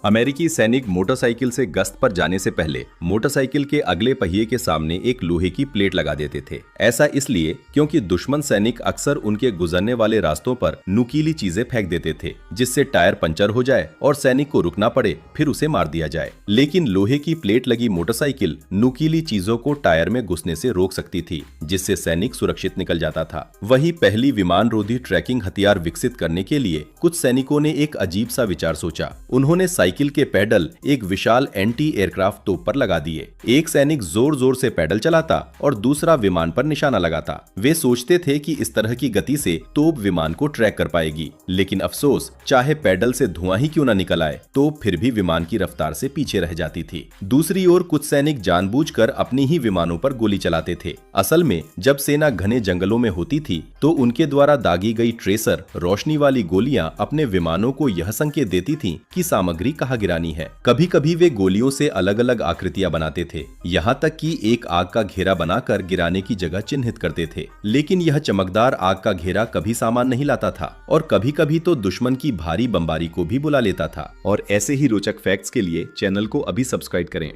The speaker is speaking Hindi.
अमेरिकी सैनिक मोटरसाइकिल से गश्त पर जाने से पहले मोटरसाइकिल के अगले पहिए के सामने एक लोहे की प्लेट लगा देते थे। ऐसा इसलिए क्योंकि दुश्मन सैनिक अक्सर उनके गुजरने वाले रास्तों पर नुकीली चीजें फेंक देते थे, जिससे टायर पंचर हो जाए और सैनिक को रुकना पड़े, फिर उसे मार दिया जाए। लेकिन लोहे की प्लेट लगी मोटरसाइकिल नुकीली चीजों को टायर में घुसने से रोक सकती थी, जिससे सैनिक सुरक्षित निकल जाता था। वही पहली विमान रोधी ट्रैकिंग हथियार विकसित करने के लिए कुछ सैनिकों ने एक अजीब सा विचार सोचा। उन्होंने साइकिल के पैडल एक विशाल एंटी एयरक्राफ्ट तोप पर लगा दिए। एक सैनिक जोर जोर से पैडल चलाता और दूसरा विमान पर निशाना लगाता। वे सोचते थे कि इस तरह की गति से तोप विमान को ट्रैक कर पाएगी, लेकिन अफसोस, चाहे पैडल से धुआं ही क्यों न निकल आए, तोप फिर भी विमान की रफ्तार से पीछे रह जाती थी। दूसरी ओर कुछ सैनिक जानबूझकर अपनी ही विमानों पर गोली चलाते थे। असल में जब सेना घने जंगलों में होती थी तो उनके द्वारा दागी गई ट्रेसर रोशनी वाली गोलियां अपने विमानों को यह संकेत देती थीं कि सामग्री कहाँ गिरानी है। कभी कभी वे गोलियों से अलग अलग आकृतियां बनाते थे, यहाँ तक कि एक आग का घेरा बनाकर गिराने की जगह चिन्हित करते थे। लेकिन यह चमकदार आग का घेरा कभी सामान नहीं लाता था और कभी कभी तो दुश्मन की भारी बमबारी को भी बुला लेता था। और ऐसे ही रोचक फैक्ट्स के लिए चैनल को अभी सब्सक्राइब करें।